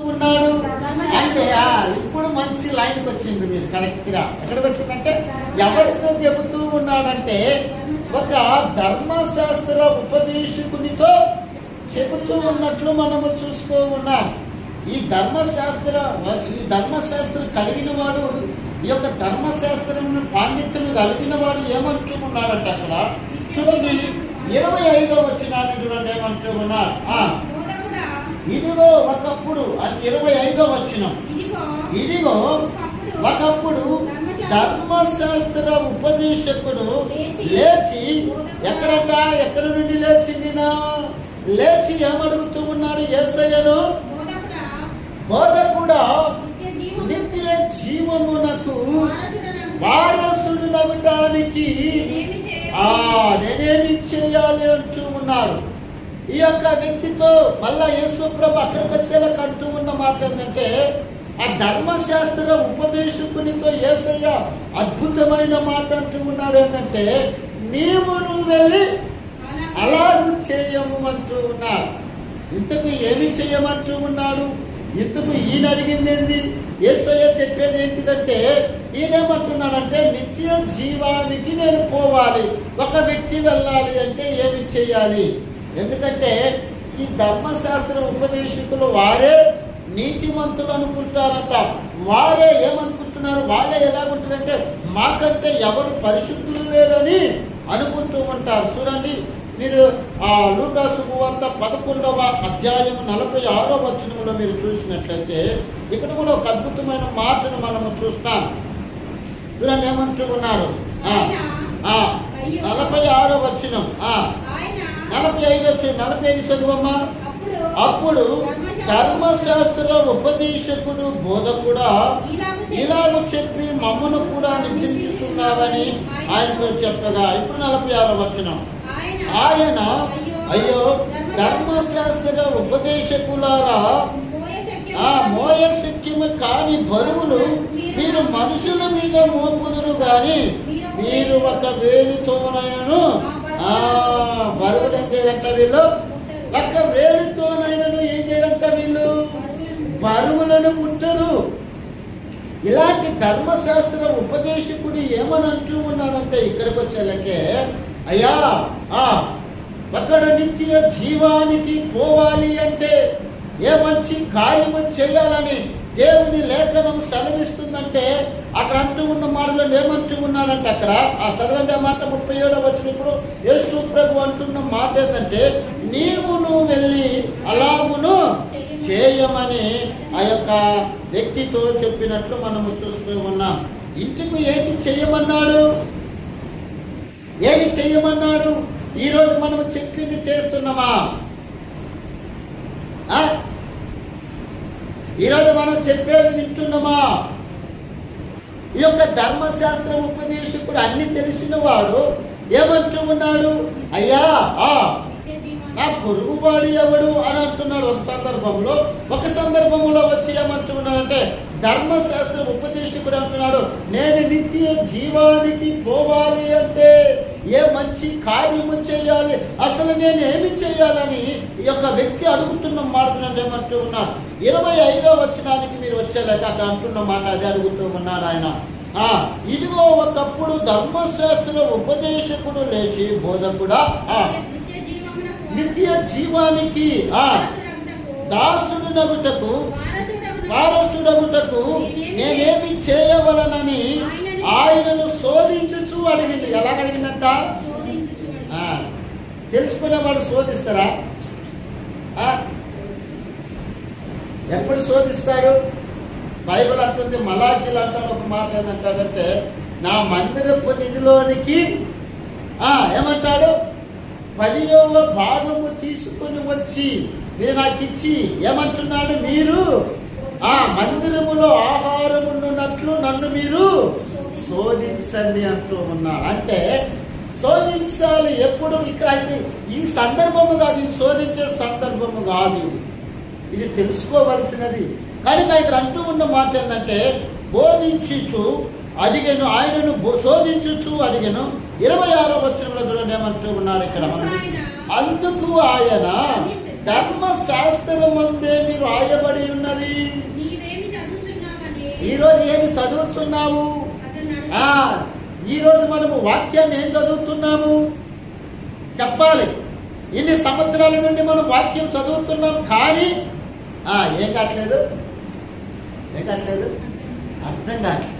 ఉన్నాడు అంటే ఇప్పుడు మంచి లైన్కి వచ్చింది. మీరు కరెక్ట్ గా ఎక్కడికి వచ్చిందంటే ఎవరితో చెబుతూ ఉన్నాడంటే ఒక ధర్మశాస్త్ర ఉపదేశకునితో చెబుతూ ఉన్నట్లు మనము చూస్తూ ఉన్నాం. ఈ ధర్మశాస్త్ర కలిగిన వాడు, ఈ యొక్క ధర్మశాస్త్రం పాండిత్యం కలిగిన వాడు ఏమంటూ ఉన్నాడంటే అక్కడ చూడండి 25వ వచనాన్ని చూడండి ఏమంటూ ఉన్నాడు. ఇదిగో ఒకప్పుడు, అది 25వ వచనం, ఇదిగో ఒకప్పుడు ధర్మశాస్త్ర ఉపదేశకుడు లేచి ఎక్కడి నుండి లేచిందినా లేచి ఏమడుగుతూ ఉన్నాడు యేసయ్యను, బోధకుడా నిత్య జీవమునకు వారసుడనవటానికి నేనేమి చేయాలి అంటూ ఉన్నాడు. ఈ యొక్క వ్యక్తితో మళ్ళా యేసు ప్రభు అక్కడికి వచ్చేలాగా అంటూ ఉన్న మాట ఏంటంటే ఆ ధర్మశాస్త్ర ఉపదేశకునితో యేసయ్య అద్భుతమైన మాట అంటూ ఉన్నాడు. ఏంటంటే నువ్వు వెళ్ళి అలాగూ చేయము అంటూ ఉన్నాడు. ఇంతకు ఏమి చేయమంటూ ఉన్నాడు? ఇంతకు ఈయన అడిగింది ఏంది? యేసయ్య చెప్పేది ఏంటిదంటే ఈయనేమంటున్నాడంటే నిత్య జీవానికి నేను పోవాలి, ఒక వ్యక్తి వెళ్ళాలి అంటే ఏమి చేయాలి? ఎందుకంటే ఈ ధర్మశాస్త్ర ఉపదేశకులు వారే నీతిమంతులు అనుకుంటారంట. వారే ఏమనుకుంటున్నారు? వాళ్ళే ఎలాగుంటారంటే మాకంటే ఎవరు పరిశుద్ధులు లేరని అనుకుంటూ ఉంటారు. చూడండి మీరు లూకాసు సువార్త 11వ అధ్యాయం 46వ వచనంలో మీరు చూసినట్లయితే ఇక్కడ కూడా ఒక అద్భుతమైన మాటను మనము చూస్తాం. చూడండి ఏమంటూ ఉన్నారు 46వ వచనం 45 చదువమ్మా. అప్పుడు ధర్మశాస్త్ర ఉపదేశకుడు బోధకుడా ఇలాగ చెప్పి మమ్మను కూడా నిందించుచున్నావని ఆయనతో చెప్పగా, ఇప్పుడు 46వ వచనం, ఆయన అయ్యో ధర్మశాస్త్ర ఉపదేశకులారా, మోయ శక్యము కాని బరువులు మీరు మనుషుల మీద మోపుదురు గాని మీరు ఒక వేలుతోనైనను బరువులు ఏం చేయాలంట వీళ్ళు, ఒక వేలుతోనైనను ఏం చేయాలంట వీళ్ళు బరువులను ముట్టరు. ఇలాంటి ధర్మశాస్త్ర ఉపదేశకుడు ఏమని అంటూ ఉన్నాడంటే ఇక్కడికి వచ్చేలకే అయ్యా అక్కడ నిత్య జీవానికి పోవాలి అంటే ఏ మంచి కార్యము చేయాలని దేవుని లేఖనం సెలవిస్తుందంటే అక్కడ అంటూ ఉన్న మాటలో ఏమంటూ ఉన్నాడంటే అక్కడ చదవండి మాట 37వ వచనం. ఇప్పుడు యేసు ప్రభు అంటున్న మాట ఏంటంటే నువ్వు వెళ్ళి అలాగును చేయమని ఆ యొక్క వ్యక్తితో చెప్పినట్లు మనము చూస్తూ ఉన్నాం. ఇంటికి ఏంటి చేయమన్నాడు? ఏమి చేయమన్నాడు? ఈరోజు మనము చెప్పింది చేస్తున్నామా? ఈరోజు మనం చెప్పేది వింటున్నామా? ఈ యొక్క ధర్మశాస్త్ర ఉపదేశకుడు అన్ని తెలిసిన వాడు ఏమంటూ ఉన్నాడు? అయ్యా నా పొరుగువాడు ఎవడు అని అంటున్నాడు ఒక సందర్భంలో వచ్చి ఏమంటూ ఉన్నాడంటే ధర్మశాస్త్ర ఉపదేశకుడు అంటున్నాడు నేను నిత్య జీవానికి పోవాలి అంటే ఏ మంచి కార్యము చేయాలి, అసలు నేను ఏమి చేయాలని ఈ యొక్క వ్యక్తి అడుగుతున్న మాట ఏమంటూ ఉన్నాడు. 25వ వచనానికి మీరు వచ్చేలాక అక్కడ అంటున్న మాట అదే అడుగుతూ ఉన్నాడు ఆయన. ఇదిగో ఒకప్పుడు ధర్మశాస్త్ర ఉపదేశకుడు లేచి బోధకుడా నిత్య జీవానికి దాసుడునగుటకు వారసుడగుటకు నేనేమి చేయవలనని ఆయనను శోధించుచు అడిగింది. ఎలా అడిగిందంట? తెలుసుకునేవాడు శోధిస్తారా? ఎప్పుడు శోధిస్తారు? బైబిల్ అంటుంది, మలాఖీలు అంటారు ఒక మాట ఏంటంటే నా మందిరపు నిధిలోనికి ఏమంటాడు 10వ భాగము తీసుకుని వచ్చి మీరు నాకు ఇచ్చి ఏమంటున్నాడు, మీరు మందిరములో ఆహారమున్నట్లు నన్ను మీరు శోధించండి అంటూ ఉన్నారు. అంటే శోధించాలి ఎప్పుడు? ఇక్కడ అయితే ఈ సందర్భము కాదు, ఇది శోధించే సందర్భము కాదు, ఇది తెలుసుకోవలసినది. కనుక ఇక్కడ అంటూ ఉన్న మాట ఏంటంటే బోధించుచు అడిగను, ఆయనను శోధించుచు అడిగను. 26వ వచనంలో చూడండి ఏమంటూ ఉన్నాడు ఇక్కడ. అందుకు ఆయన ధర్మశాస్త్రమందే మీరు రాయబడి ఉన్నది ఈరోజు ఏమి చదువుతున్నావు? ఈరోజు మనము వాక్యాన్ని ఏం చదువుతున్నాము చెప్పాలి. ఇన్ని సంవత్సరాల నుండి మనం వాక్యం చదువుతున్నాం, కానీ ఏం కావట్లేదు, అర్థం కావట్లేదు.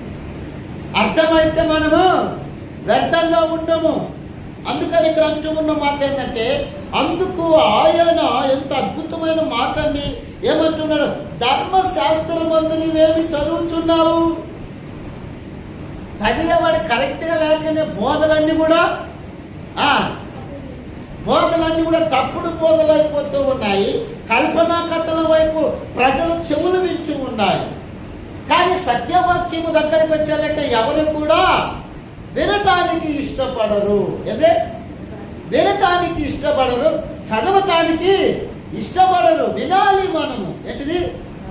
అర్థమైతే మనము వ్యర్థంగా ఉండము. అందుకని ఇక్కడ అంటూ ఉన్న మాట ఏంటంటే, అందుకు ఆయన ఎంత అద్భుతమైన మాటని ఏమంటున్నాడు, ధర్మశాస్త్రమందు నువ్వేమి చదువుతున్నావు? చదివేవాడు కరెక్ట్గా లేకనే బోధలన్నీ కూడా తప్పుడు బోధలు అయిపోతూ ఉన్నాయి. కల్పనా కథల వైపు ప్రజలు చెవులు వింటూ ఉన్నాయి. కానీ సత్యవాక్యము దగ్గరికి వచ్చేలేక ఎవరు కూడా వినటానికి ఇష్టపడరు. వినటానికి ఇష్టపడరు, చదవటానికి ఇష్టపడరు. వినాలి మనము. ఏంటిది?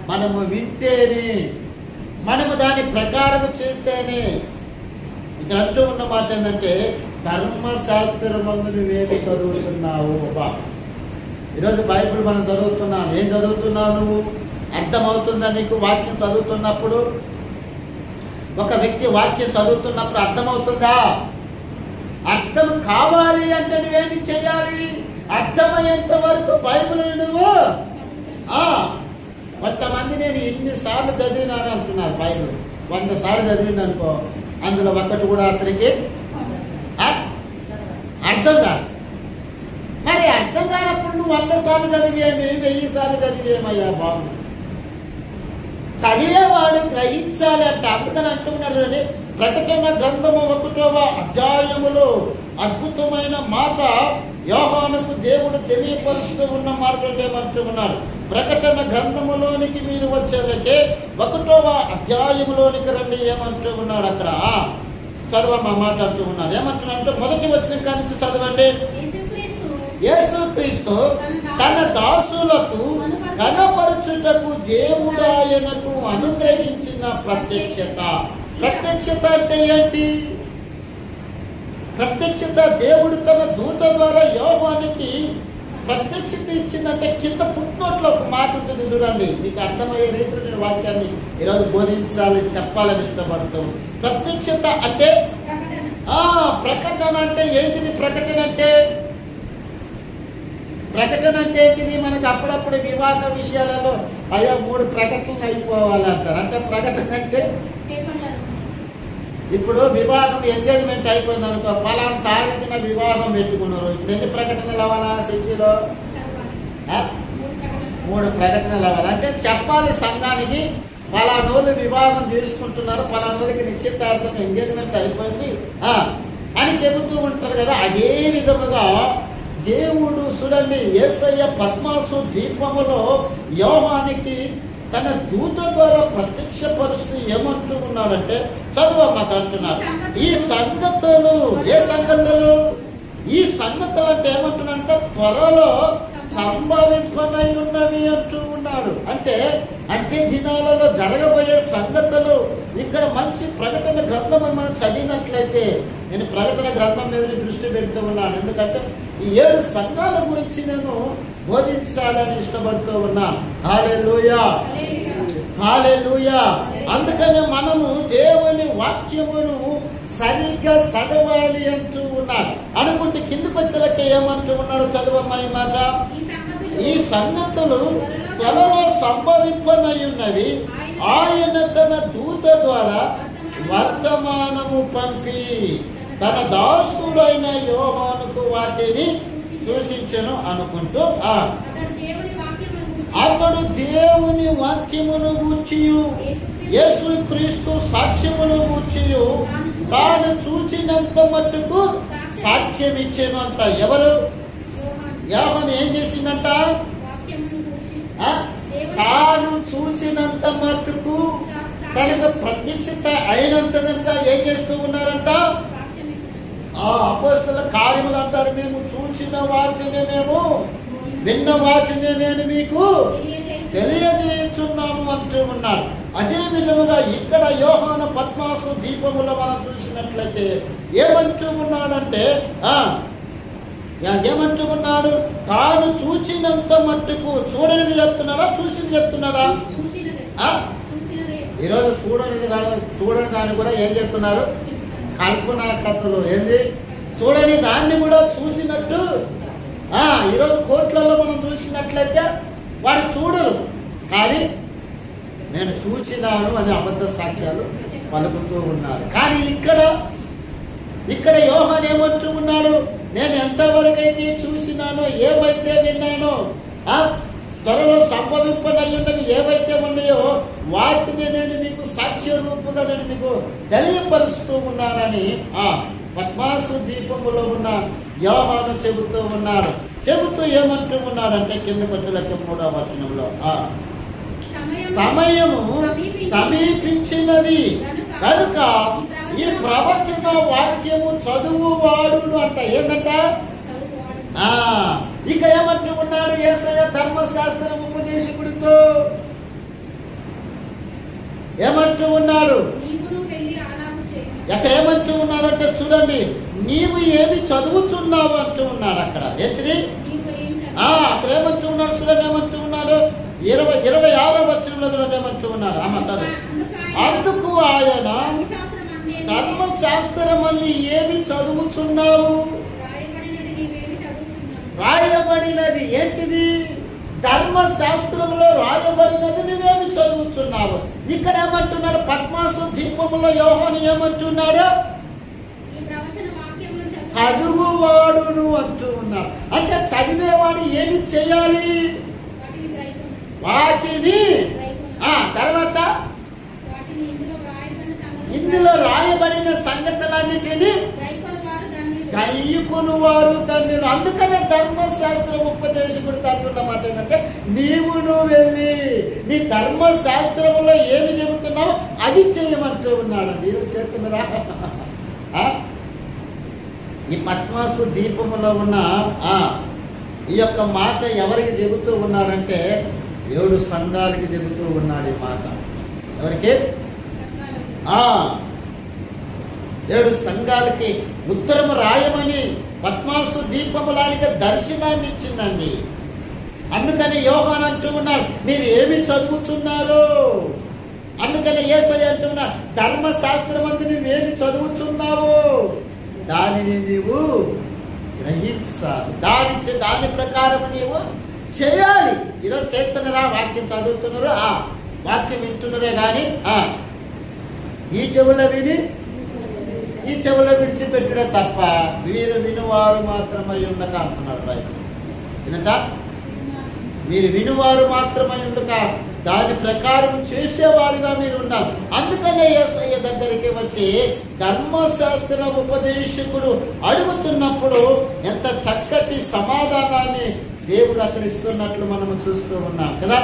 మనము వింటేనే, మనము దాని ప్రకారం చేస్తేనే. ఇక్కడ అంటూ ఉన్న మాట ఏంటంటే, ధర్మశాస్త్రమందు నువ్వేమి చదువుతున్నావు? ఈరోజు బైబిల్ మనం చదువుతున్నాను. ఏం చదువుతున్నావు నువ్వు? అర్థమవుతుందా నీకు? వాక్యం చదువుతున్నప్పుడు, ఒక వ్యక్తి వాక్యం చదువుతున్నప్పుడు అర్థమవుతుందా? అర్థం కావాలి అంటే నువ్వేమి చేయాలి? అర్థమయ్యేంత వరకు బైబిల్ నువ్వు కొంతమంది నేను ఇన్నిసార్లు చదివినాను అంటున్నారు. బైబిల్ 100 సార్లు చదివింది అనుకో, అందులో ఒక్కటి కూడా అతనికి అర్థం కాదు. మరి అర్థం కానప్పుడు నువ్వు 100 సార్లు చదివేమి, 1000 సార్లు చదివేమయ్యా బాబు? చదివేవాడు గ్రహించాలి అంట. అందుకని అంటున్నారు, ప్రకటన గ్రంథము 1వ అధ్యాయములో అద్భుతమైన మాట యోహానుకు దేవుడు తెలియపరుస్తూ ఉన్న మాట ఏమంటున్నాడు, ప్రకటన గ్రంథములోనికి మీరు వచ్చేలకే 1వ అధ్యాయములోనికి రండి ఏమంటూ ఉన్నాడు. అక్కడ చదవమ్మా మాట అంటూ ఉన్నాడు. ఏమంటున్నాడంటే, మొదటి వచనం కాడి నుంచి చదవండి. యేసుక్రీస్తు తన దాసులకు కనపరచుటకు దేవుడు ఆయనకు అనుగ్రహించిన ప్రత్యక్షత. ప్రత్యక్షత అంటే ఏంటి? ప్రత్యక్షత దేవుడు తన దూత ద్వారా యోహానుకి ప్రత్యక్షత ఇచ్చిందంటే, కింద ఫుట్ నోట్లో ఒక మాట ఉంటుంది చూడండి. మీకు అర్థమయ్యే రీతిలో నేను వాక్యాన్ని ఈరోజు బోధించాలి, చెప్పాలని ఇష్టపడతాం. ప్రత్యక్షత అంటే ప్రకటన అంటే ఏంటిది? ప్రకటన అంటే ఏంటిది? మనకు అప్పుడప్పుడు వివాహ విషయాలలో 3 ప్రకటనలు అయిపోవాలంటారు. అంటే ప్రకటన అంటే, ఇప్పుడు వివాహం ఎంగేజ్మెంట్ అయిపోయింది అనుకో, ఫలానా తారీఖున వివాహం పెట్టుకున్నారు. ఇప్పుడు ఎన్ని ప్రకటనలు అవ్వాలా? సిటీలో 3 ప్రకటనలు అవ్వాలి. అంటే చెప్పాలి సంఘానికి, ఫలానోళ్ళు వివాహం చేసుకుంటున్నారు, ఫలానోళ్ళకి నిశ్చితార్థం ఎంగేజ్మెంట్ అయిపోయింది అని చెబుతూ ఉంటారు కదా. అదే విధముగా దేవుడు చూడండి, యేసయ్య పద్మాసు దీపములో యోహానికి తన దూత ద్వారా ప్రత్యక్షపరుస్తూ ఏమంటూ ఉన్నాడంటే, చదువమ్మా అంటున్నారు. ఈ సంగతులు, ఏ సంగతులు? ఈ సంగతులు అంటే ఏమంటున్నాడంటే, త్వరలో సంభవింపనై ఉన్నవి అంటూ ఉన్నాడు. అంటే అంత్య దినాలలో జరగబోయే సంగతులు ఇక్కడ మంచి ప్రకటన గ్రంథం మనం చదివినట్లయితే, నేను ప్రకటన గ్రంథం మీద దృష్టి పెడుతూ ఉన్నాను. ఎందుకంటే ఈ 7 సంఘాల గురించి నేను బోధించాలని ఇష్టపడుతూ ఉన్నాను. హల్లెలూయా, హల్లెలూయా. అందుకనే మనము దేవుని వాక్యమును సరిగ్గా చదవాలి అంటూ ఉన్నారు. అనుకుంటే కిందకు వచ్చేలకే ఏమంటూ ఉన్నాడు? చదవమ్మా ఈ మాట. ఈ సంగతులు త్వరలో సంభవింపనయున్నవి, ఆయన తన దూత ద్వారా వర్తమానము పంపి తన దాసుడైన యోహానుకు వాటిని సూచించెను అనుకుంటూ, అతడు దేవుని వాక్యమును గూర్చియు యేసుక్రీస్తు సాక్ష్యమును గూర్చియు తాను చూచినంత మట్టుకు సాక్ష్యం ఇచ్చాను అంట. ఎవరు? యోహాను ఏం చేసిందంట? తాను చూచినంత మట్టుకు, తనకు ప్రత్యక్షత అయినంతదంట ఏం చేస్తూ ఉన్నారంట? అపోస్తల కార్యములు అంటారు, మేము చూచిన వాటిని, మేము విన్న వాటిని నేను మీకు తెలియజేస్తున్నాము అంటూ ఉన్నాడు. అదే విధముగా ఇక్కడ యోహాను పద్మాసు దీపములో మనం చూసినట్లయితే ఏమంటూ ఉన్నాడంటే, ఏమంటూ ఉన్నాడు? తాను చూచినంత మట్టుకు. చూడనిది చెప్తున్నాడా, చూసింది చెప్తున్నాడా? ఈరోజు చూడని దాన్ని కూడా ఏం చేస్తున్నారు? కల్పనా కథలు. ఏంది? చూడని దాన్ని కూడా చూసినట్టు. ఈరోజు కోట్లలో మనం చూసినట్లయితే వాడు చూడరు, కానీ నేను చూచినాను అని అబద్ధ సాక్ష్యాలు పలుకుతూ ఉన్నారు. కానీ ఇక్కడ యోహాను ఏమంటూ ఉన్నాడు? నేను ఎంతవరకు అయితే చూసినానో, ఏవైతే విన్నానో, త్వరలో సంభవింపనయ్యున్నవి ఏవైతే ఉన్నాయో వాటిని నేను మీకు సాక్ష్య రూపుగా నేను మీకు తెలియపరుస్తూ ఉన్నానని పద్మాసు ద్వీపములో ఉన్న యోహాను చెబుతూ ఉన్నాడు. చెబుతూ ఏమంటూ ఉన్నాడంటే కిందకు వచ్చే 3వ వచనంలో, సమయము సమీపించినది కనుక ఈ ప్రవచన వాక్యము చదువువాడును అంట. ఏందంట? ఇక్కడ ఏమంటూ ఉన్నాడు? యేసయ్య ధర్మశాస్త్రం ఉపదేశకుడితో ఏమంటూ ఉన్నాడు? ఎక్కడ ఏమంటూ ఉన్నాడు అంటే చూడండి, నీవు ఏమి చదువుతున్నావు అంటూ ఉన్నాడు. అక్కడ ఏంటిది? అక్కడ ఏమంటూ ఉన్నాడు? చూడండి ఏమంటూ ఉన్నాడు? 26వ వచనంలో చూడండి ఏమంటూ ఉన్నాడు. చదువు. అందుకు ఆయన, ధర్మశాస్త్రమందు ఏమి చదువుతున్నావు? రాయబడినది. ఏంటిది? ధర్మశాస్త్రంలో రాయబడినది నువ్వేమి చదువుతున్నావు? ఇక్కడ ఏమంటున్నాడు? పద్మాసు ద్వీపములో యోహాను ఏమంటున్నాడు? చదువువాడును అంటూ ఉన్నాడు. అంటే చదివేవాడు ఏమి చేయాలి? వాటిని తర్వాత ఇందులో రాయబడిన సంగతులన్నిటినీ గైకొనువారు దాన్ని. అందుకనే ధర్మశాస్త్రం ఉపదేశకుడు అంటున్నమాట ఏంటంటే, నువ్వు వెళ్ళి నీ ధర్మశాస్త్రంలో ఏమి చెబుతున్నావో అది చేయమంటూ ఉన్నాడు. మీరు చేస్తున్నారా? ఈ పద్మాసు దీపములో ఉన్న ఈ యొక్క మాట ఎవరికి చెబుతూ ఉన్నాడంటే 7 సంఘాలకి చెబుతూ ఉన్నాడు ఈ మాట. ఎవరికి? 7 సంఘాలకి ఉత్తరం రాయమని పద్మాసు దీపములానికి దర్శనాన్ని ఇచ్చిందండి. అందుకని యోహాను అంటూ ఉన్నాడు, మీరు ఏమి చదువుతున్నారు? అందుకని యేసయ్య అంటూ ఉన్నాడు, ధర్మశాస్త్రమందు నువ్వేమి చదువుతున్నావు దానిని నీవు గ్రహించాలి, దాని ప్రకారం నీవు చేయాలి. ఈరోజు చేస్తున్నారా? వాక్యం చదువుతున్నారా? వాక్యం వింటున్నారే కానీ ఈ చెవుల విని ఈ చెవుల విడిచిపెట్టడే తప్ప వీరు వినువారు మాత్రమై ఉండక అంటున్నాడు బైబిల్. ఏంటంట? మీరు వినువారు మాత్రమై ఉండక దాని ప్రకారం చేసేవారుగా మీరు ఉండాలి. అందుకనే యేసయ్య దగ్గరికి వచ్చి ధర్మశాస్త్ర ఉపదేశకుడు అడుగుతున్నప్పుడు ఎంత చక్కటి సమాధానాన్ని దేవుడు అక్కడ ఇస్తున్నట్లు మనము చూస్తూ ఉన్నాం కదా.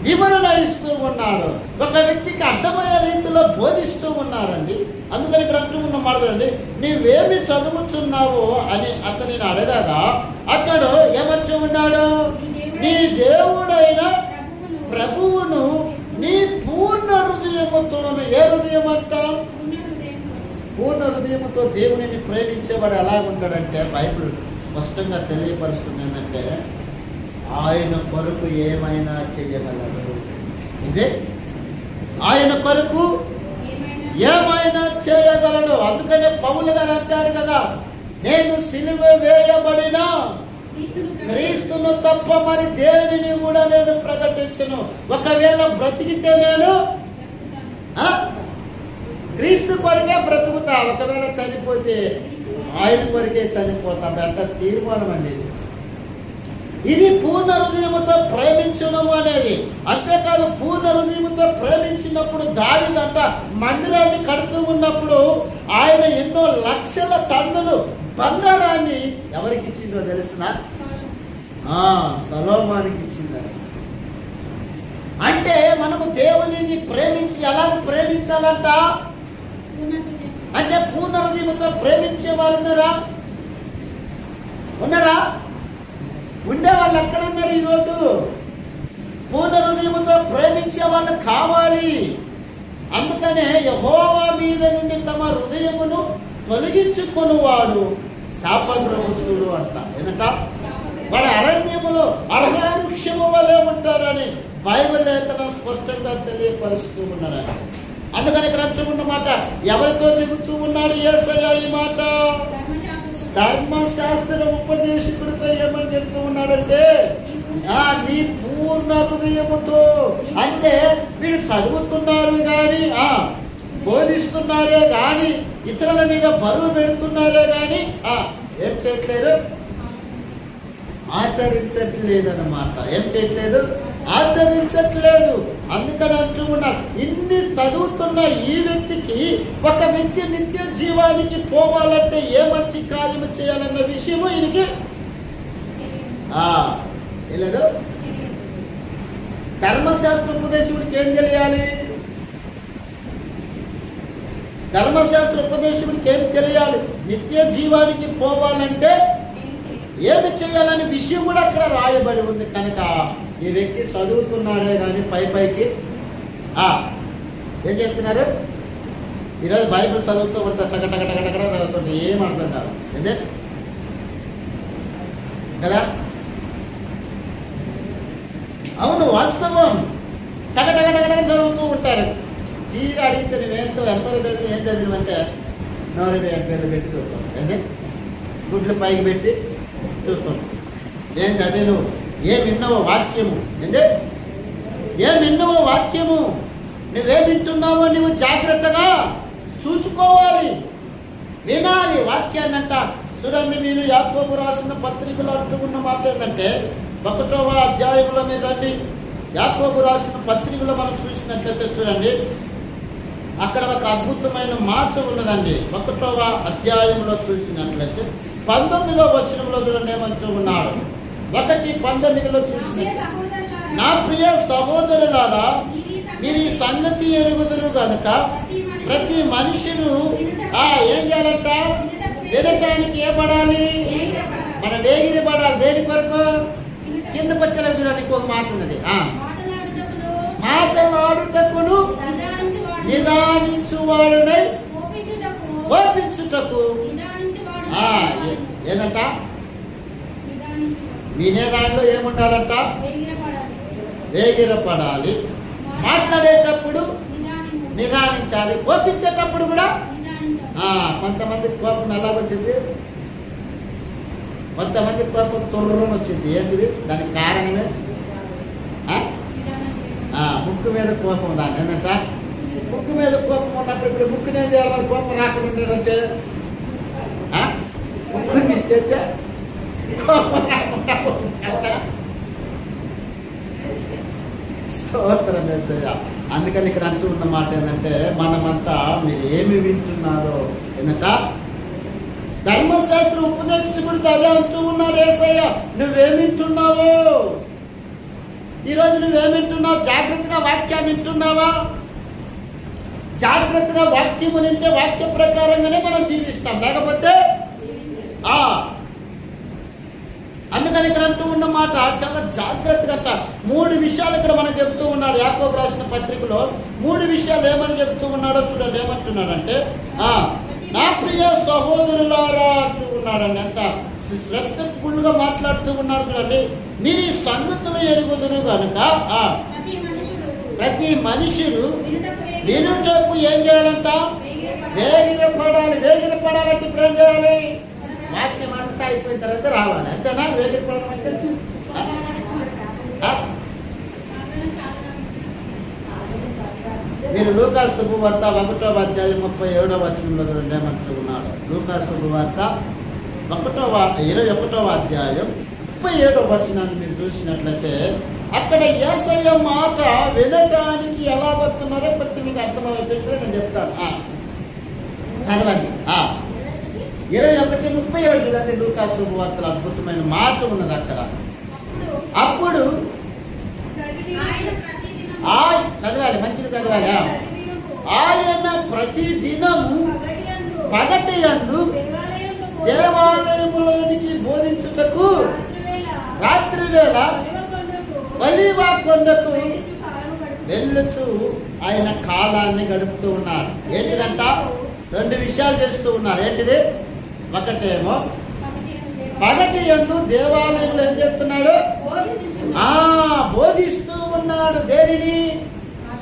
వివరణ ఇస్తూ ఉన్నాడు, ఒక వ్యక్తికి అర్థమయ్యే రీతిలో బోధిస్తూ ఉన్నాడండి. అందుకని ఇక్కడ అంటూ ఉన్న మాట్లాడండి, నీవేమి చదువుతున్నావు అని అతనిని అడగగా అతడు ఏమంటూ ఉన్నాడు? నీ దేవుడైన ప్రభువును నీ పూర్ణ హృదయముతోను. ఏ హృదయం అంట? పూర్ణ హృదయముతో దేవునిని ప్రేమించేవాడు ఎలా ఉంటాడంటే బైబిల్ స్పష్టంగా తెలియపరుస్తుంది. ఏంటంటే ఆయన కొరకు ఏమైనా చేయగలడు. ఇదే ఆయన కొరకు ఏమైనా చేయగలడు. అందుకనే పౌలు గారు అంటారు కదా, నేను సిలువ వేయబడిన క్రీస్తును తప్ప మరి దేనిని కూడా నేను ప్రకటించను. ఒకవేళ బ్రతికితే నేను క్రీస్తు కొరకే బ్రతుకుతా, ఒకవేళ చనిపోతే ఆయన కొరకే చనిపోతాం. ఎంత తీర్మానం అండి ఇది. పూర్ణ హృదయముతో ప్రేమించను అనేది. అంతేకాదు, పూర్ణ హృదయముతో ప్రేమించినప్పుడు దావీదంట మందిరాన్ని కడుతూ ఉన్నప్పుడు ఆయన ఎన్నో లక్షల టన్నులు బంగారాన్ని ఎవరికి ఇచ్చిందో తెలిసిన? సొలొమోనుకి ఇచ్చిందని. అంటే మనము దేవునిని ప్రేమించి ఎలా ప్రేమించాలంట అంటే పూర్ణ హృదయముతో ప్రేమించే వాళ్ళు ఉన్నారా? ఉండే వాళ్ళు ఎక్కడ ఉన్నారు? ఈరోజు పూర్ణ హృదయముతో ప్రేమించే వాళ్ళు కావాలి. అందుకనే యెహోవా మీద నుండి తమ హృదయమును తొలగించుకొనువాడు శాపగ్రస్తుడు అంట. ఎందుకంట వాడు అరణ్యములో అర్హ వృక్షము వలె ఉంటాడని బైబిల్ లేఖనం స్పష్టంగా తెలియపరుస్తూ ఉన్నాడు. అందుకని ఇక్కడ అంటూ ఉన్నమాట, ఎవరితో చెబుతూ ఉన్నాడు యేసయ్య ఈ మాట? ధర్మశాస్త్ర ఉపదేశకుడితో ఏమని చెప్తూ ఉన్నాడంటే, నీ పూర్ణ హృదయముతో. అంటే వీడు చదువుతున్నారు కానీ, బోధిస్తున్నారే కానీ, ఇతరుల మీద బరువు పెడుతున్నారే కానీ ఏం చేయట్లేదు, ఆచరించట్లేదు అన్నమాట. ఏం చేయట్లేదు, ఆచరించట్లేదు. అందుకని అంటూ ఉన్నారు, ఇన్ని చదువుతున్న ఈ వ్యక్తికి, ఒక వ్యక్తి నిత్య జీవానికి పోవాలంటే ఏ మంచి కార్యము చేయాలన్న విషయము ఈయనకి తెలియదు. ధర్మశాస్త్ర ఉపదేశకుడికి ఏం తెలియాలి? ధర్మశాస్త్ర ఉపదేశకుడికి ఏం తెలియాలి? నిత్య జీవానికి పోవాలంటే ఏమి చేయాలని విషయం కూడా అక్కడ రాయబడి ఉంది. కనుక ఈ వ్యక్తి చదువుతున్నాడే కానీ పైకి ఏం చేస్తున్నారు? ఈరోజు బైబిల్ చదువుతూ ఉంటారు, టకటకటకటకట చదువుతుంది, ఏం అర్థం కాదు. ఏంటే కదా, అవును వాస్తవం. టకటకటకట చదువుతూ ఉంటారు. తీరా అడిగితే నువ్వేంతో ఎంత చదివి ఏం చదివంటే నోరు పేర్లు పెట్టి చూస్తాం. అంటే గుడ్లు పైకి పెట్టి చూస్తాం. ఏం చదివి ఏం విన్నావో వాక్యము, అంటే ఏం విన్నావో వాక్యము, నువ్వేం వింటున్నావో నువ్వు జాగ్రత్తగా చూసుకోవాలి, వినాలి వాక్యాన్ని అంట. చూడండి, మీరు యాకోబు రాసిన పత్రికలో అంటూ ఉన్న మాట ఏంటంటే, 1వ అధ్యాయంలో మీరు రండి. యాకోబు రాసిన పత్రికలో మనం చూసినట్లయితే చూడండి, అక్కడ ఒక అద్భుతమైన మాట ఉన్నదండి. 1వ అధ్యాయంలో చూసినట్లయితే 19వ వచనంలో చూడండి ఏమంటూ ఉన్నాడు. 1:19 చూసినట్టు, నా ప్రియ సహోదరులారా, మీరు ఈ సంగతి ఎరుగుదురు గనుక ప్రతి మనుషులు ఏం చేయాలంట? వినటానికి ఏ పడాలి? మన వేగిరి పడాలి. దేని కొరకు? కింద పచ్చల చూడడానికి ఒక మాట ఉన్నది, మాటలాడుటకును నిదానించువాడునై కోపించుటకు. ఏదంట? వినేదానిలో ఏముండాలంట? వేగిరపడాలి. మాట్లాడేటప్పుడు నిదానించాలి. కోపించేటప్పుడు కూడా. కొంతమంది కోపం ఎలా వచ్చింది? కొంతమంది కోపం తుర్రని వచ్చింది. ఏంటిది? దానికి కారణమే ముక్కు మీద కోపం. దాన్ని ఏంటంట? ముక్కు మీద కోపం ఉన్నప్పుడు ఇప్పుడు ముక్కుని ఏం చేయాలి? మరి కోపం రాకుండా ఉండేదంటే ముక్కు తీసేస్తే కోపం రాకుండా. స్తోత్రం యేసయ్య. అందుకని ఇక్కడ అంటూ ఉన్న మాట ఏంటంటే, మనమంతా మీరు ఏమి వింటున్నారో ఏంటంట? ధర్మశాస్త్ర ఉపదేశకుడితో అదే అంటూ ఉన్నాడు యేసయ్య. నువ్వేమి వింటున్నావో, ఈరోజు నువ్వేమి వింటున్నావు? జాగ్రత్తగా వాక్యాన్ని వింటున్నావా? జాగ్రత్తగా వాక్యము వింటే వాక్య ప్రకారంగానే మనం జీవిస్తాం, లేకపోతే అందుకని ఇక్కడ అంటూ ఉన్న మాట చాలా జాగ్రత్తగా 3 విషయాలు ఇక్కడ మనం చెప్తూ ఉన్నాడు. యాకోబు రాసిన పత్రికలో 3 విషయాలు ఏమని చెప్తూ ఉన్నాడో చూడండి. ఏమంటున్నాడంటే, నా ప్రియ సహోదరులారా అంటూ ఉన్నాడండి. ఎంత రెస్పెక్ట్ఫుల్ గా మాట్లాడుతూ ఉన్నాడు చూడండి. మీరు ఈ సంగతులు ఎరుగుదురు కనుక ప్రతి మనుషులు వినుటకు ఏం చేయాలంట? వేగిరపడాలి. వేగిరపడాలంటే ఇప్పుడు ఏం చేయాలి? వాక్యం అంతా అయిపోయిన తర్వాత రావాలి, అంతేనా? వేగిరపడడం అంటే మీరు లూకాసు శుభవార్త 1వ అధ్యాయం 37వ వచనంలో ఏమంటూ ఉన్నాడు. లూకాసు శుభవార్త 21వ అధ్యాయం 37వ వచనాన్ని మీరు చూసినట్లయితే, అక్కడ యేసయ్య మాట వినటానికి ఎలా వస్తున్నారో కొంచెం మీకు అర్థమవుతుంటే నేను చెప్తాను. చదవండి. 21:37 చూడండి. లూకాసు శుభవార్తలో అద్భుతమైన మాట ఉన్నది అక్కడ. అప్పుడు చదవాలి, మంచిగా చదవాలి. ఆయన ప్రతి దినము పగటి యందు దేవాలయములోనికి బోధించుటకు రాత్రి వేళ ఒలీవ కొండకు వెళ్ళుచు ఆయన కాలాన్ని గడుపుతూ ఉన్నారు. ఏంటిదంట? 2 విషయాలు చేస్తూ ఉన్నారు. ఏంటిది? ఒకటేమో పగటి యందు దేవాలయంలో ఏం చేస్తున్నాడు? బోధిస్తూ ఉన్నాడు. దేనిని?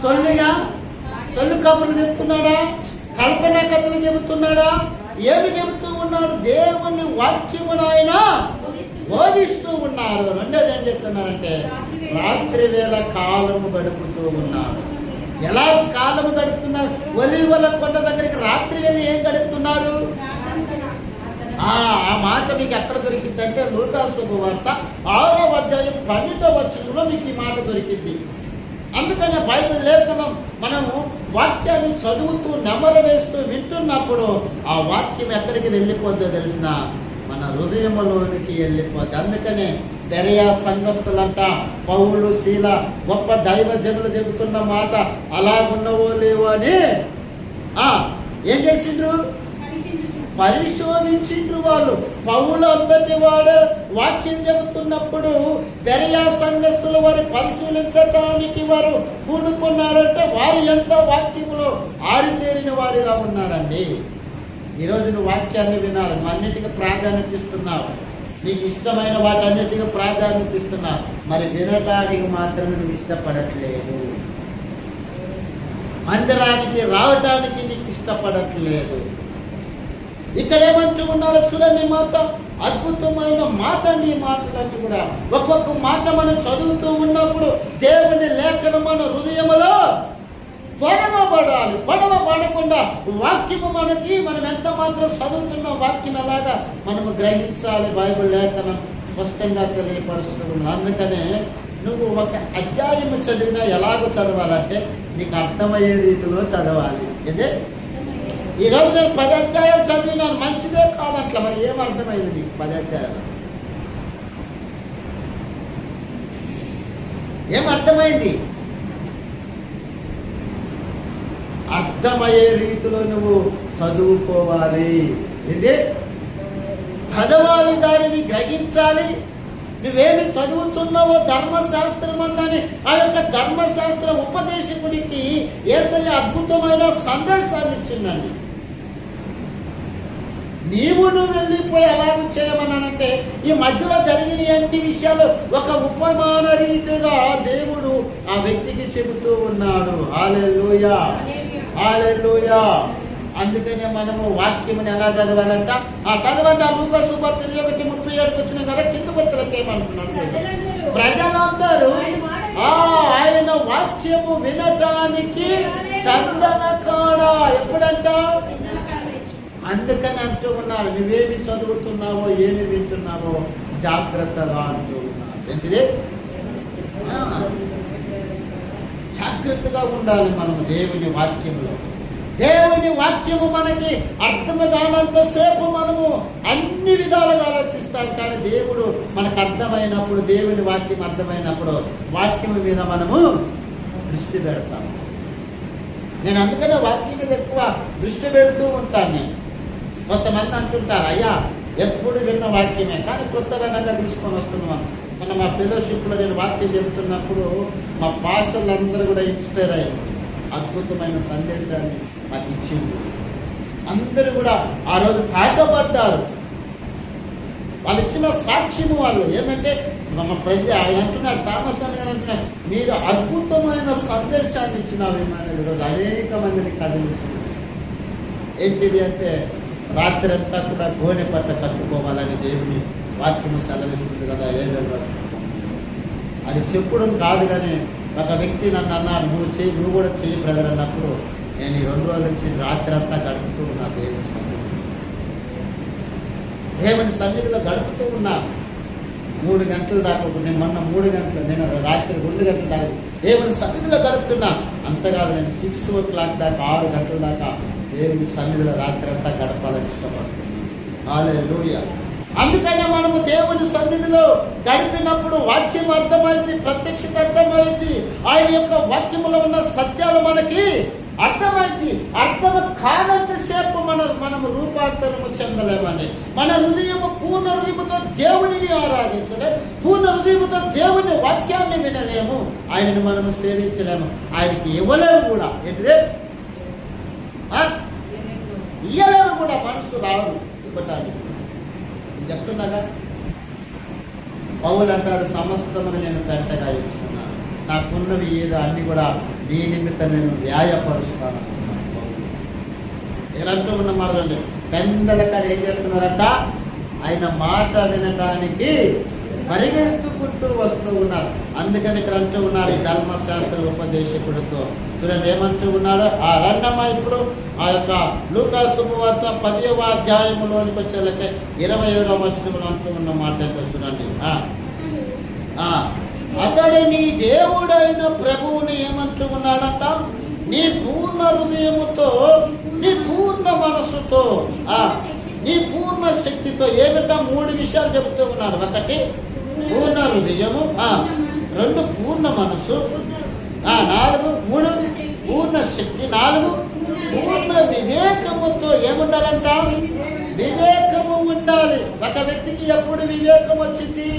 సొల్లునా? సొల్లు కబుర్లు చెప్తున్నాడా? కల్పన కథలు చెబుతున్నాడా? ఏమి చెబుతూ ఉన్నాడు? దేవుని వాక్యమును ఆయన బోధిస్తూ ఉన్నారు. రెండోది ఏం చెప్తున్నారంటే రాత్రి వేళ కాలము గడుపుతూ ఉన్నారు. ఎలా కాలము గడుపుతున్నారు? ఒలీవల కొండ దగ్గరికి రాత్రి వేళ ఏం గడుపుతున్నారు? ఆ మాట మీకు ఎక్కడ దొరికిందంటే లూకా శుభవార్త 6వ అధ్యాయం 12వ వచనంలో మీకు ఈ మాట దొరికింది. అందుకనే బైబిల్ లేఖనం మనము వాక్యాన్ని చదువుతూ నెమరు వేస్తూ వింటున్నప్పుడు ఆ వాక్యం ఎక్కడికి వెళ్ళిపోద్దో తెలిసిన మన హృదయంలోనికి వెళ్ళిపోద్ది. అందుకనే బెరయా సంఘస్థులంట పౌలు శీల గొప్ప దైవజనులు చెబుతున్న మాట అలాగున్నవో లేవో అని ఏం చేసిండ్రు? పరిశోధించిండ్రు వాళ్ళు. పౌలు అంతటి వాడు వాక్యం చెబుతున్నప్పుడు బెరయా సంఘస్థులు వారు పరిశీలించటానికి వారు పూనుకున్నారంటే వారు ఎంతో వాక్యములో ఆరితేరిన వారిగా ఉన్నారండి. ఈరోజు నువ్వు వాక్యాన్ని వినాలి, నువ్వు అన్నిటికీ ప్రాధాన్యత ఇస్తున్నావు, నీకు ఇష్టమైన వాటన్నిటికీ ప్రాధాన్యత ఇస్తున్నావు, మరి వినటానికి మాత్రమే నువ్వు ఇష్టపడట్లేదు, మందిరానికి రావటానికి నీకు ఇష్టపడట్లేదు. ఇక్కడ ఏమంటూ ఉన్నారో చూడండి, మాట అద్భుతమైన మాట అండి. ఈ మాటలన్నీ కూడా ఒక్కొక్క మాట మనం చదువుతూ ఉన్నప్పుడు దేవుని లేఖనం మన హృదయములో పొడవబడాలి. పొడవబడకుండా వాక్యము మనం ఎంత మాత్రం చదువుతున్న వాక్యం ఎలాగా మనము గ్రహించాలి. బైబిల్ లేఖనం స్పష్టంగా తెలియపరుస్తుంది. అందుకనే నువ్వు ఒక అధ్యాయము చదివినా ఎలాగో చదవాలంటే నీకు అర్థమయ్యే రీతిలో చదవాలి. ఇదే ఈరోజు నేను 10 అధ్యాయాలు చదివినాను, మంచిదే కాదట్లా, మరి ఏం అర్థమైంది నీకు 10 అధ్యాయాలు? ఏం అర్థమైంది? అర్థమయ్యే రీతిలో నువ్వు చదువుకోవాలి. ఇదే చదవాలి, దానిని గ్రహించాలి. నువ్వేమి చదువుతున్నావో ధర్మశాస్త్రం అందని ఆ యొక్క ధర్మశాస్త్ర ఉపదేశకుడికి యేసయ్య అద్భుతమైన సందేశాన్ని ఇచ్చిందండి. నువ్వు వెళ్ళిపోయి ఎలాగ చేయమన్నానంటే ఈ మధ్యలో జరిగిన అన్ని విషయాలు ఒక ఉపమాన రీతిగా దేవుడు ఆ వ్యక్తికి చెబుతూ ఉన్నాడు. హల్లెలూయా, హల్లెలూయా. అందుకనే మనము వాక్యముని ఎలా చదవాలంట? చదవండి. లూకా సువార్త 1:37 వచ్చిన కదా, కిందకు వచ్చలకు ఏమంటున్నాడు? ప్రజలందరూ ఆయన వాక్యము వినటానికి దండన కాడా. ఎప్పుడంట? అందుకని అంటూ ఉన్నారు, నువ్వేమి చదువుతున్నావో ఏమి వింటున్నావో జాగ్రత్తగా అంటూ ఉన్నారు. ఏంటిది? జాగ్రత్తగా ఉండాలి మనము దేవుని వాక్యంలో. దేవుని వాక్యము మనకి అర్థము కానంతసేపు మనము అన్ని విధాలుగా ఆలోచిస్తాం. కానీ దేవుడు మనకు అర్థమైనప్పుడు, దేవుని వాక్యం అర్థమైనప్పుడు వాక్యము మీద మనము దృష్టి పెడతాం. నేను అందుకనే వాక్యం మీద ఎక్కువ దృష్టి పెడుతూ ఉంటాను. నేను కొంతమంది అంటుంటారు, అయ్యా ఎప్పుడు విన్న వాక్యమే కానీ కొత్తదనంగా తీసుకొని వస్తున్నాను. మన మా ఫెలోషిప్లో నేను వాక్యం చెబుతున్నప్పుడు మా పాస్టర్లు అందరూ కూడా ఇన్స్పైర్ అయ్యారు. అద్భుతమైన సందేశాన్ని మాకు ఇచ్చింది. అందరూ కూడా ఆ రోజు తాకబడ్డారు. వాళ్ళు ఇచ్చిన సాక్ష్యము వాళ్ళు ఏంటంటే మన ఆయన అంటున్నారు, థామస్ అని గారు అంటున్నారు, మీరు అద్భుతమైన సందేశాన్ని ఇచ్చినావేమని ఈరోజు అనేక మందిని కదిలించింది. ఏంటిది అంటే రాత్రి అంతా కూడా గోనె పట్ట కట్టుకోవాలని దేవుని వాక్యము సెలవిస్తుంది కదా. 7వ వచనం అది చెప్పడం కాదు, కానీ ఒక వ్యక్తి నన్ను అన్నాడు, నువ్వు కూడా చెయ్యి బ్రదర్ అన్నప్పుడు నేను ఈ 2 రోజుల నుంచి రాత్రి అంతా గడుపుతూ ఉన్నా దేవుని సన్నిధిలో గడుపుతూ ఉన్నాను. 3 గంటల దాకా. నేను మొన్న 3 గంటలు, నేను రాత్రి 2 గంటల దాకా దేవుని సన్నిధిలో గడుపుతున్నా. అంతకాదు, నేను 6 o'clock దాకా 6 గంటల దాకా దేవుని సన్నిధిలో రాత్రి అంతా గడపాలని ఇష్టపడుతున్నాను. హల్లెలూయా. అందుకనే మనము దేవుని సన్నిధిలో గడిపినప్పుడు వాక్యం అర్థమైంది, ప్రత్యక్షత అర్థమైంది, ఆయన యొక్క వాక్యములో ఉన్న సత్యాలు మనకి అర్థమైంది. అర్థం కానంతసేపు మనము రూపాంతరము చెందలేమని, మన హృదయము పూర్ణ హృదయముతో దేవునిని ఆరాధించలేము, పూర్ణ హృదయముతో దేవుని వాక్యాన్ని వినలేము, ఆయనను మనము సేవించలేము, ఆయనకి ఇవ్వలేము కూడా. ఎదురే ఇయ్యలేము కూడా, మనసు రాదు ఇవ్వటానికి. ఇది చెప్తున్నాగా. పౌలు అంటాడు, సమస్తమును నేను పెంటగా ఇచ్చుకున్నాను. నాకున్నవి ఏదో అన్ని కూడా నీ నిమిత్తం నేను వ్యాయపరుస్తాను ఇలాంటి ఉన్న మాటలు పెందలకారు ఏం చేస్తున్నారంట ఆయన మాట వినడానికి పరిగెత్తుకుంటూ వస్తూ ఉన్నారు. అందుకని ఇక్కడ అంటూ ఉన్నాడు ఈ ధర్మశాస్త్ర ఉపదేశకుడితో. చూడండి ఏమంటూ ఉన్నాడు. ఆ రండమ్మా ఇప్పుడు ఆ యొక్క లూకా శుభవార్త 10వ అధ్యాయములోనికి వచ్చేలకే 27వ వచనంలో అంటూ ఉన్న మాట ఏంటో చూడండి. అతడు నీ దేవుడైన ప్రభువుని ఏమంటూ ఉన్నాడంట, నీ పూర్ణ హృదయముతో, నీ పూర్ణ మనస్సుతో, నీ పూర్ణ శక్తితో. ఏమిటా 3 విషయాలు చెబుతూ ఉన్నాడు. 1 పూర్ణ హృదయము, 2 పూర్ణ మనస్సు, 4 3 పూర్ణ శక్తి, 4 పూర్ణ వివేకముతో. ఏముండాలంట? వివేకము ఉండాలి. ఒక వ్యక్తికి ఎప్పుడు వివేకం వచ్చింది?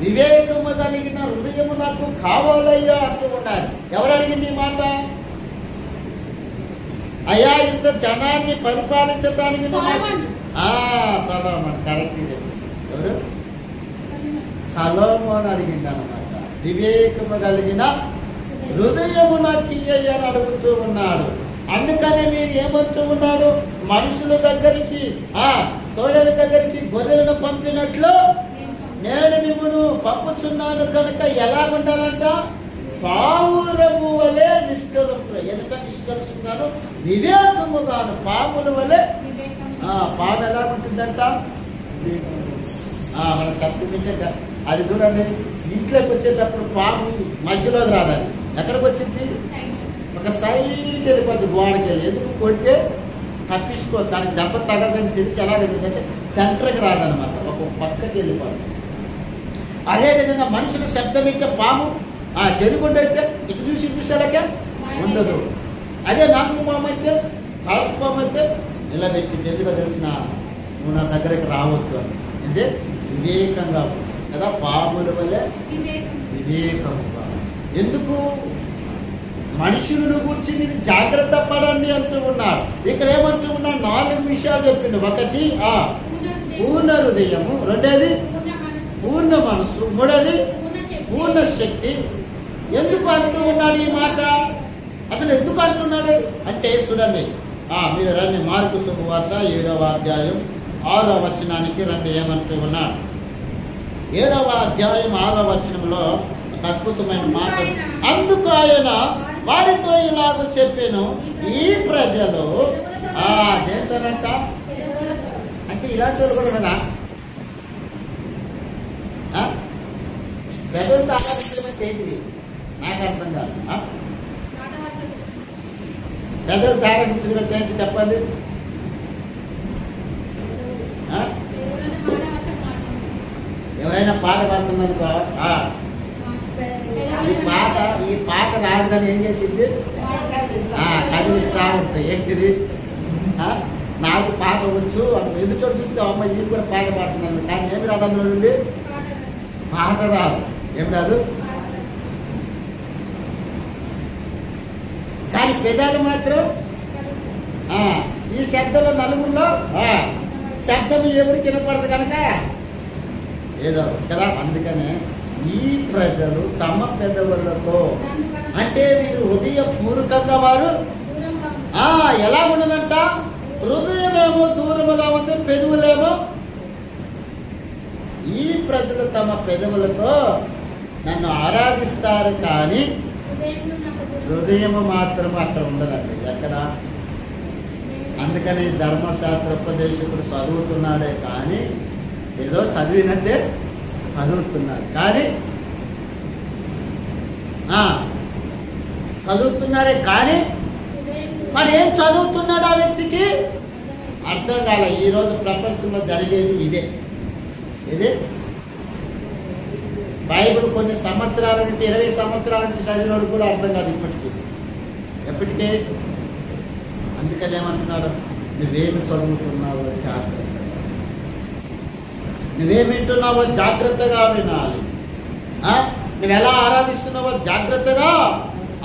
వివేకము కలిగిన హృదయము నాకు కావాలయ్యా అంటూ ఉన్నాడు. ఎవరు అడిగింది ఈ మాట? అయ్యా ఇంత జనాన్ని పరిపాలించడానికి సలోమోన్. కరెక్ట్ చెప్పి ఎవరు? సలోమోన్ అడిగింది అనమాట. వివేకము కలిగిన హృదయము నాకు ఇయ్యయ్యా అని అడుగుతూ ఉన్నాడు. అందుకనే మీరు ఏమంటూ ఉన్నాడు? మనుషుల దగ్గరికి, తోడల దగ్గరికి గొర్రెలను పంపినట్లు నేను మిమ్మల్ని పంపుచున్నాను కనుక ఎలా ఉండాలంట? పావురము వలె నిష్కలంగా, ఎదుట నిష్కలుసుగాను వివేకముగాను. పాముల వలె. పాము ఎలా ఉంటుందంట? మన సప్లిమెంట్ అది చూడండి. ఇంట్లోకి వచ్చేటప్పుడు పాము మధ్యలోకి రాదని ఎక్కడికి వచ్చింది? ఒక సైడ్కి వెళ్ళిపోద్ది, గోడకి వెళ్ళి. ఎందుకు? కొడితే తప్పించుకో, దానికి దెబ్బ తగదని తెలిసి ఎలాగంటే సెంటర్కి రాదనమాట, ఒక పక్కకి వెళ్ళిపోద్ది. అదేవిధంగా మనుషులు శబ్దం వింటే పాము జరుగుండైతే ఇటు చూసి చూసేలాకే ఉండదు. అదే నాకు పాము అయితే, తాసు పాము అయితే నిలబెట్టింది. ఎందుకో తెలిసిన నువ్వు నా దగ్గరికి రావద్దు అని. ఇదే వివేకంగా కదా, పాముల వల్లే వివేకంగా. ఎందుకు? మనుషులను గురించి మీరు జాగ్రత్త పడండి అంటూ ఉన్నారు. ఇక్కడ ఏమంటూ ఉన్నారు? 4 విషయాలు చెప్పిండు. 1 పూర్ణ హృదయము, 2 పూర్ణ మనసు, 3 పూర్ణ శక్తి. ఎందుకు అంటూ ఉన్నాడు ఈ మాట? అసలు ఎందుకు అంటున్నాడు అంటే చూడండి, మీరు రండి మార్కు శుభవార్త 7వ అధ్యాయం 6వ వచనానికి రండి. ఏమంటూ ఉన్నాడు? 7వ అధ్యాయం 6వ వచనంలో ఒక అద్భుతమైన మాట. అందుకు ఆయన వారితో ఇలాగ చెప్పాను, ఈ ప్రజలు దేశంట అంటే ఇలాంటి వాళ్ళు కూడా కదా పెద్దలతో ఆరాధించడం ఏంటిది? నాకు అర్థం కాదు. పెద్దలతో ఆరాధించడం ఏంటి చెప్పండి. ఎవరైనా పాట పాడుతుందనుకో, ఈ పాట రాజధాని ఏం చేసింది? కదిలిస్తా ఉంటాయి. ఏంటిది? నాకు పాట వచ్చు అని ఎదుటో చూస్తే అమ్మ ఇది కూడా పాట పాడుతున్నాను, కానీ ఏమి రాదు అందులో నుండి? పాట రాదు. ఏం రాదు? కానీ పెదాలు మాత్రం ఈ శబ్దంలో నలుగురిలో శబ్దం ఎవరికి వినపడదు కనుక ఏదో కదా. అందుకనే ఈ ప్రజలు తమ పెదవులతో, అంటే మీరు హృదయపూర్వకంగా వారు ఎలా ఉన్నదంట? హృదయమేమో దూరముగా ఉంది, పెదవులేమో. ఈ ప్రజలు తమ పెదవులతో నన్ను ఆరాధిస్తారు, కానీ హృదయము మాత్రం అక్కడ ఉండదండి. ఎక్కడ? అందుకని ధర్మశాస్త్ర ఉపదేశకుడు చదువుతున్నాడే కానీ, ఏదో చదివినట్టే చదువుతున్నారు కానీ చదువుతున్నారే కానీ మరి ఏం చదువుతున్నాడు ఆ వ్యక్తికి అర్థం కాల. ఈరోజు ప్రపంచంలో జరిగేది ఇదే. బైబిల్ కొన్ని సంవత్సరాల నుండి 20 సంవత్సరాల నుండి చదివినోడు కూడా అర్థం కాదు ఎప్పటికీ. అందుకని ఏమంటున్నారు? నువ్వేమి చదువుతున్నావో జాగ్రత్త, నువ్వేమి వింటున్నావో జాగ్రత్తగా వినాలి. నువ్వు ఎలా ఆరాధిస్తున్నావో జాగ్రత్తగా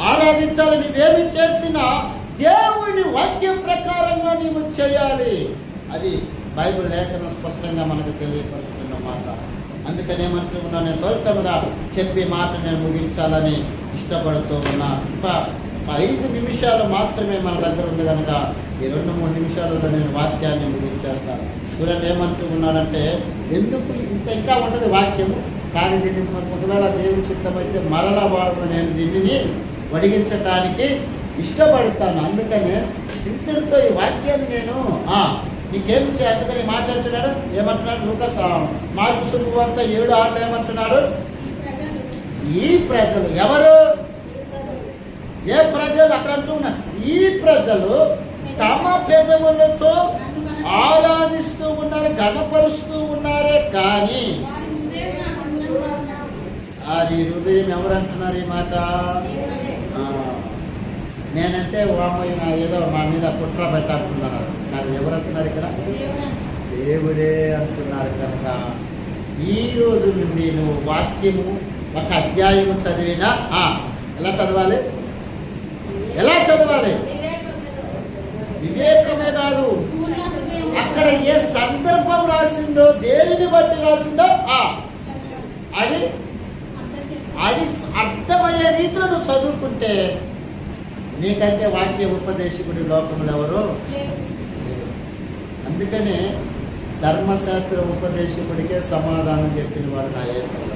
ఆరాధించాలి. నువ్వేమి చేసినా దేవుని వాక్యం ప్రకారంగా నీవు చేయాలి. అది బైబిల్ లేఖనం స్పష్టంగా మనకు తెలియపరుస్తున్న మాట. అందుకని ఏమంటూ ఉన్నాను, నేను త్వరితముగా చెప్పి మాట నేను ముగించాలని ఇష్టపడుతూ ఉన్నాను. 5 నిమిషాలు మాత్రమే మన దగ్గర ఉంది కనుక ఈ 2-3 నిమిషాలలో నేను వాక్యాన్ని ముగించేస్తాను. చూడండి ఏమంటూ ఉన్నాడంటే, ఎందుకు ఇంకా ఉండదు వాక్యము, కానీ దీన్ని ఒకవేళ దేవుని చిత్తమైతే మరలా వారు నేను దీనిని వడిగించటానికి ఇష్టపడతాను. అందుకనే ఇంతటితో ఈ వాక్యాన్ని నేను మీకేమి అందుకని మాట్లాడుతున్నాడు. ఏమంటున్నాడు? లూకాస్ మార్కు సువార్త 7:6 ఏమంటున్నాడు? ఈ ప్రజలు ఎవరు? ఏ ప్రజలు? అక్కడ అంటూ ఉన్నారు, ఈ ప్రజలు తమ పెదవులతో ఆరాధిస్తూ ఉన్నారు, గణపరుస్తూ ఉన్నారే కానీ అది హృదయం ఎవరు అంటున్నారు ఈ మాట? నేనంటే వామయ్య ఏదో మా మీద కుట్ర పెట్టాలనుకున్నారు. కానీ ఎవరు అంటున్నారు ఇక్కడ? దేవుడే అంటున్నారు. కనుక ఈ రోజు నుండి నువ్వు వాక్యము ఒక అధ్యాయము చదివినా ఎలా చదవాలి? ఎలా చదవాలి? వివేకమే కాదు, అక్కడ ఏ సందర్భం రాసిందో, దేనిని బట్టి రాసిందో అది అర్థమయ్యే రీతిలో నువ్వు చదువుకుంటే నీకంటే వాక్య ఉపదేశకుడి లోకంలో ఎవరు? అందుకనే ధర్మశాస్త్ర ఉపదేశకుడికే సమాధానం చెప్పిన వాడు నా యేసయ్య.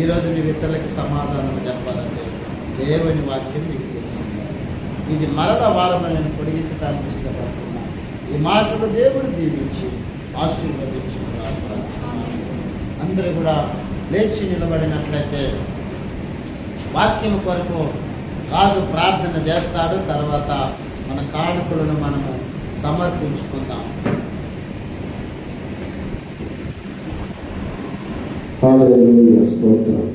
ఈరోజు నీ ఇతరులకి సమాధానం చెప్పాలంటే దేవుని వాక్యం నీకు తెలుస్తుంది. ఇది మరల వారం నేను పొడిగించడానికి ఇష్టపడుతున్నా. ఈ మాటలు దేవుడు దీవించి ఆశీర్వదించుకున్నారు. అందరూ కూడా లేచి నిలబడినట్లయితే వాక్యం కొరకు రాజు ప్రార్థన చేస్తాడు. తర్వాత మన కానుకలను మనము సమర్పించుకుందాం. హల్లెలూయా, స్తోత్రం.